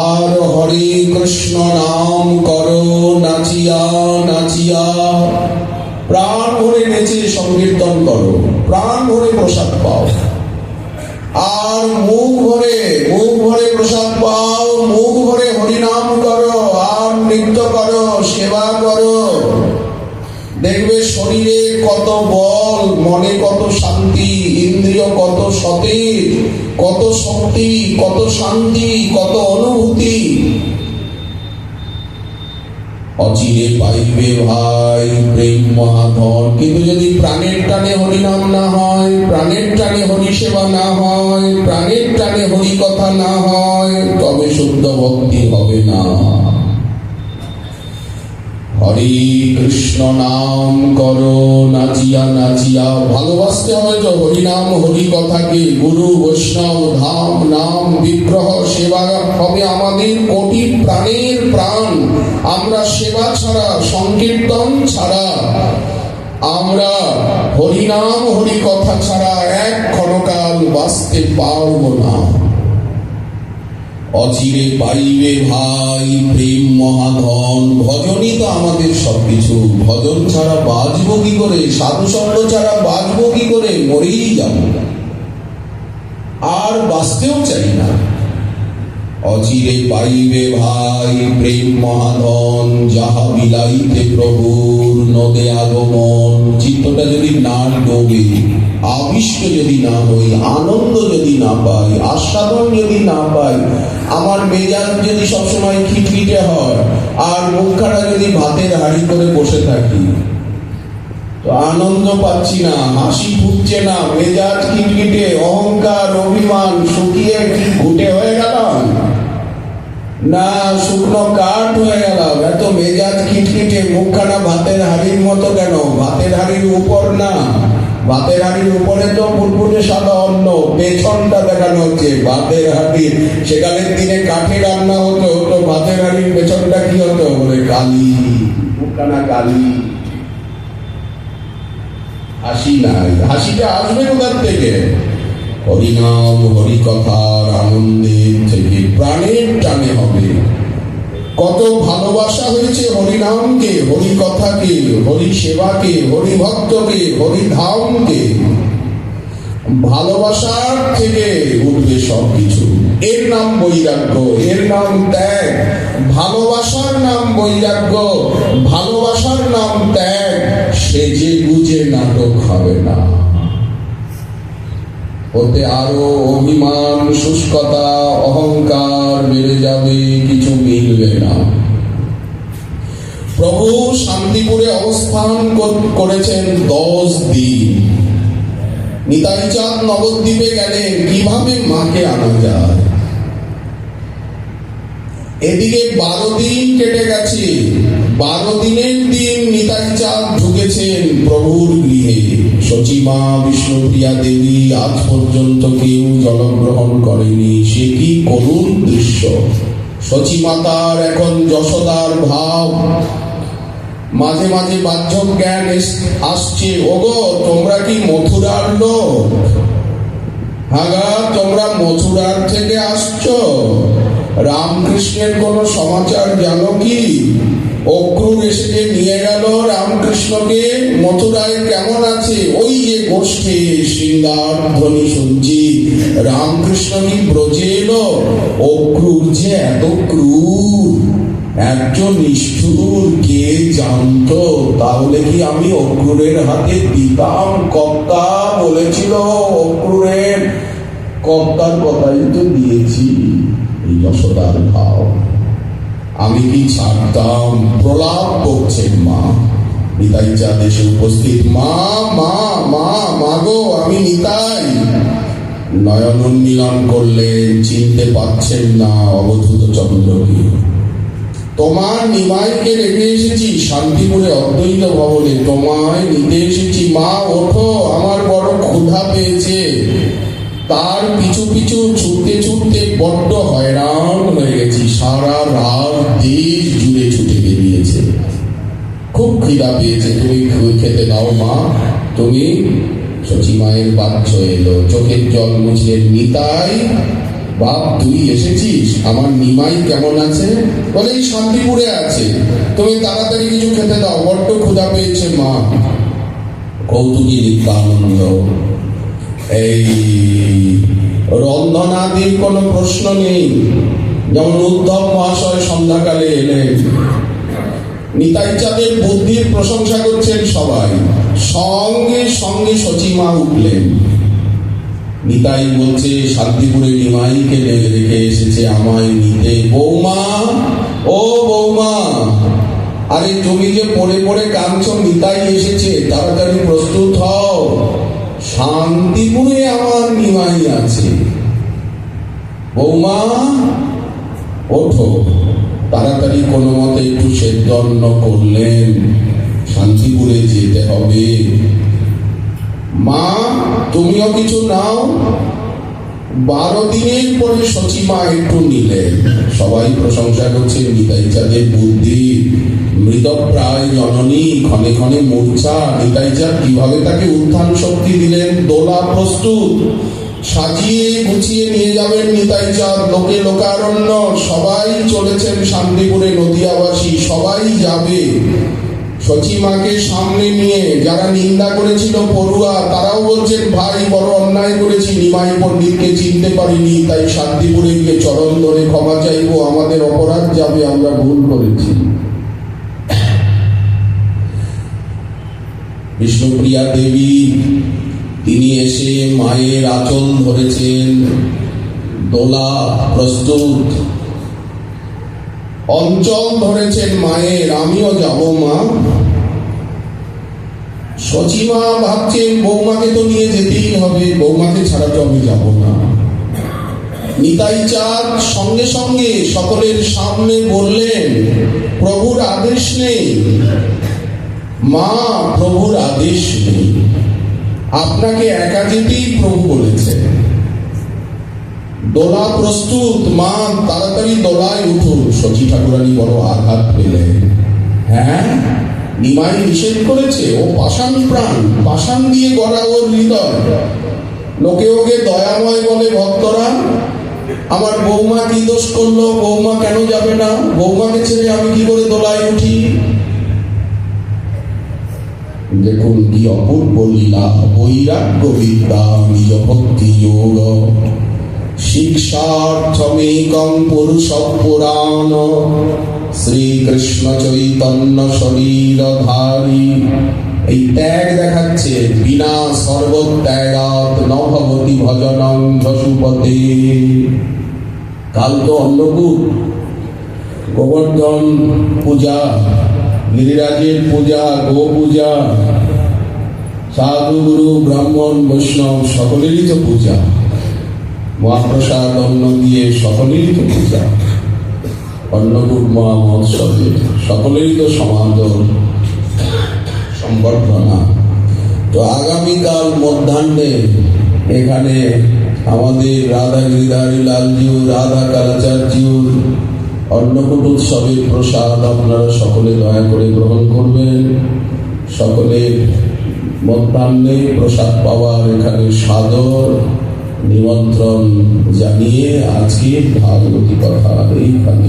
আর হরে কৃষ্ণ নাম কর নাচিয়া নাচিয়া। প্রাণ ভরে নেচে সংকীর্তন করো, প্রাণ ভরে প্রসাদ পাও। আর মুখ ভরে প্রসাদ পাও, মুখ ভরে হরিনাম করো, আর নৃত্য করো, সেবা করো। দেখবে শরীরে কত বল, মনে কত শান্তি, ইন্দ্রিয় কত সতেজ, কত শক্তি, কত শান্তি, কত অনুভূতি। অচিরে পাইবে ভাই প্রেম মহাধন। কিন্তু যদি প্রাণের টানে হরিনাম না হয়, প্রাণের টানে হরি সেবা না হয়, প্রাণের টানে হরি কথা না হয়, তবে শুদ্ধ ভক্তি হবে না। হরি কৃষ্ণ নাম করো নাচিয়া নাচিয়া। ভালোবাসতে হবে তো হরিনাম হরি কথাকে। গুরু বৈষ্ণব ধাম নাম বিগ্রহ সেবা হবে আমাদের কোটি প্রাণের প্রাণ। আমরা সেবা ছাড়া, সংকীর্তন ছাড়া, আমরা হরিনাম হরি কথা ছাড়া এক ক্ষণকাল বাঁচতে পারব না। অচিরে পাইবে ভাই প্রেম মহাধন। ভজনই তো আমাদের সবকিছু। ভজন ছাড়া বাঁচবো কি করে? সাধুসঙ্গ ছাড়া বাঁচবো কি করে? মরেই যাব, আর বাঁচতেও চাই না। অচিরে পাইবে ভাই প্রেম মহাধন। যাহা বিলাইতে প্রভুর নদে আগমন। চিত্তটা যদি না ডোবে, আবিষ্ট যদি না হই, আনন্দ যদি না পাই, আস্বাদন যদি না পাই, আমার মেজাজ যদি সবসময় খিটখিটে হয়, আর মুখখানা যদি ভাতের হাঁড়ি করে বসে থাকি, তো আনন্দ পাচ্ছি না, হাসি ফুটছে না, মেজাজ খিটখিটে, অহংকার অভিমান শুকিয়ে কি ঘুটে হয়ে গেলাম না শুকনো কাঠ হয়ে গেলাম? এত মেজাজ খিটখিটে, মুখখানা ভাতের হাঁড়ির মতো কেন? ভাতের হাঁড়ির উপর না, ভাতের হাঁড়ির উপরে তো ফুটফুটে সাদা অন্ন, পেছনটা দেখানো হচ্ছে ভাতের হাঁড়ির। সেকালের দিনে কাঠে রান্না হতো, তো ভাতের হাঁড়ির পেছনটা কি হতো? বলে কালি, মুখখানা কালি। হাসি নাই, হাসিটা আসবে কোথার থেকে? হরিনাম হরি কথার আনন্দের থেকে, প্রাণের টানে হবে। কত ভালোবাসা হয়েছে হরিনামকে, হরি কথাকে, হরি সেবাকে, হরি ভক্তকে, হরি ধামকে। ভালোবাসার থেকে উঠবে সবকিছু। এর নাম বৈরাগ্য, এর নাম ত্যাগ। ভালোবাসার নাম বৈরাগ্য, ভালোবাসার নাম ত্যাগ। সেজে গুজে নাটক হবে না। ওতে আরো অভিমান, শুষ্কতা, অহংকার বেড়ে যাবে, কিছু মিলবে না। প্রভু শান্তিপুরে অবস্থান করেছেন 10 দিন। নিতাই চাঁদ নবদ্বীপে গেলেন, কিভাবে মাকে আনা যায়। এদিকে 12 দিন কেটে গেছে। 12 দিনের দিন নিতাই চাঁদ ঢুকেছেন প্রভুর গৃহে। সচিমা বিষ্ণুপ্রিয়া দেবী আজ পর্যন্ত কেউ জলগ্রহণ করেনি। সে কি করুণ দৃশ্য! সচিমাতার এখন যশোদার ভাব। মাঝে মাঝে বাহ্য জ্ঞান আসছে, ওগো তোমরা কি মথুরার লোক? হাগা তোমরা মথুরার থেকে আসছো? রামকৃষ্ণের কোন সমাচার জানো কি? অক্রুর এসে যে নিয়ে গেল রামকৃষ্ণকে, মথুরায় কেমন আছে? ওই যে গোষ্ঠী শৃঙ্গার ধ্বনি শুনছি, রামকৃষ্ণ কি ব্রজে এলো? অক্রুর যে এত ক্রূর, একজন নিষ্ঠুর, কে জানতো? তাহলে কি আমি অক্রুরের হাতে দিতাম? কর্তা বলেছিল, অক্রুরের কর্তার কথাই তো দিয়েছি। এই যশোদার ভাব, আমি কি ছাড়তাম? প্রলাপ করছেন মা। নিতাই চাঁদ এসে উপস্থিত। মা মা মা মাগো, আমি নিতাই। নয়ন উন্মিলন করলেন, চিনতে পারছেন না অবধূত চন্দ্রকে। তোমার নিমাইকে রেখে এসেছি শান্তিপুরে অদ্বৈত ভবনে, তোমায় নিতে এসেছি। মা ওঠো, আমার বড় ক্ষুধা পেয়েছে। তার পিছু পিছু ছুটতে ছুটতে বড্ড হয়রান হয়ে গেছি। সারা রাত দেশ জুড়ে ছুটে বেরিয়েছে, খুব খিদা পেয়েছে। তুমি খেতে দাও মা। তুমি সচিমায়ের বাচ্চ এলো, চোখের জল মুছলেন। নিতাই বাপ, তুই এসেছিস? আমার নিমাই কেমন আছে? বলে এই শান্তিপুরে আছে। তুমি তাড়াতাড়ি কিছু খেতে দাও, বড্ড ক্ষুধা পেয়েছে মা। কৌতুকী নিত্যানন্দ। এই রন্ধনাদির কোনো প্রশ্ন নেই। যেমন উদ্ধব মহাশয় সন্ধ্যাকালে এলেন, নিতাই চাঁদের বুদ্ধির প্রশংসা করছেন সবাই। সঙ্গে সঙ্গে সচিমা উঠলেন। নিতাই বলছে, শান্তিপুরে নিমাইকে রেখে এসেছে আমায় নিতে। বৌমা, ও বৌমা, আরে তুমি যে পড়ে পড়ে কাঁদছো, নিতাই এসেছে, তাড়াতাড়ি প্রস্তুত হও, শান্তিপুরে আমার নিমাই আছে। বৌমা ওঠো। তাড়াতাড়ি কোনো মতে একটু সেদ্ধ অন্ন করলেন, শান্তিপুরে যেতে হবে। মা, তুমিও কিছু নাও। 12 দিনের পরে সচিমা একটু নিলেন। সবাই প্রশংসা করছে নিতাই চাঁদের বুদ্ধি। মৃতপ্রায় জননী, ক্ষণে ক্ষণে মূর্ছা, নিতাই চাঁদ কিভাবে তাকে উত্থান শক্তি দিলেন। দোলা প্রস্তুত, সাজিয়ে গুছিয়ে নিয়ে যাবেন নিতাই চাঁদ। লোকে লোকারণ্য, সবাই চলেছেন শান্তিপুরে, নদিয়াবাসী সবাই যাবে। সচিমাকে সামনে নিয়ে যারা নিন্দা করেছিল পড়ুয়া, তারাও বলছেন, ভাই বড় অন্যায় করেছি, নিমাই পণ্ডিতকে চিনতে পারিনি, তাই শান্তিপুরে গিয়ে চরণ ধরে ক্ষমা চাইবো, আমাদের অপরাধ যাবে, আমরা ভুল করেছি। বিষ্ণুপ্রিয়া দেবী তিনি এসে মায়ের আঁচল ধরেছেন। দোলা প্রস্তুত, অঞ্চল ধরেছেন মায়ের। আমিও যাব মা। সচিমা ভাবছেন, বৌমাকে তো নিয়ে যেতেই হবে, বৌমাকে ছাড়া তো আমি যাব না। নিতাই চাঁদ সঙ্গে সঙ্গে সকলের সামনে বললেন, প্রভুর আদেশ নেই মা, প্রভুর আদেশ নেই, আপনাকে একা যেতেই প্রভু বলেছেন। দোলা প্রস্তুত, মা তাড়াতাড়ি দোলায় উঠুন। সচি ঠাকুরানী বড় আঘাত পেলেন। হ্যাঁ, নিমাই নিষেধ করেছে, ও পাষাণ প্রাণ, পাষাণ দিয়ে গড়া ওর হৃদয়। লোকে ওকে দয়াময় বলে ভক্তরা। আমার বৌমা কি দোষ করলো, বৌমা কেন যাবে না, বৌমাকে ছেড়ে আমি কি করে দোলায় উঠি। দেখুন কি অপূর্ব লীলা। বৈরাগ্য বিদ্যা নিজ ভক্তি যোগ, শিক্ষার্থমেকং পুরুষ পুরাণ, শ্রীকৃষ্ণ চৈতন্য শরীরধারী। এই ত্যাগ দেখাচ্ছে, বিনা সর্বত্যাগাৎ ন ভবতি ভজনং যশুপতে। কাল তো অন্নকূট, গোবর্ধন পূজা, গিরিরাজের পূজা, গো পূজা, সাধু গুরু ব্রাহ্মণ বৈষ্ণব সকলেরই তো পূজা। মহাপ্রসাদ অন্ন দিয়ে সকলেরই তো পূজা। অন্নকূট মহা মহোৎসবে সকলেরই তো সমাদর সম্বর্ধনা। তো আগামীকাল মধ্যাহ্নে এখানে আমাদের রাধা গিরিধারী লালজিউ, রাধা কালাচার্যুর অন্নকূট উৎসবের প্রসাদ আপনারা সকলে দয়া করে গ্রহণ করবেন। সকলের মধ্যাহ্নে প্রসাদ পাওয়ার এখানে সাদর নিমন্ত্রণ জানিয়ে আজকে ভাগবতী কথা এইখানে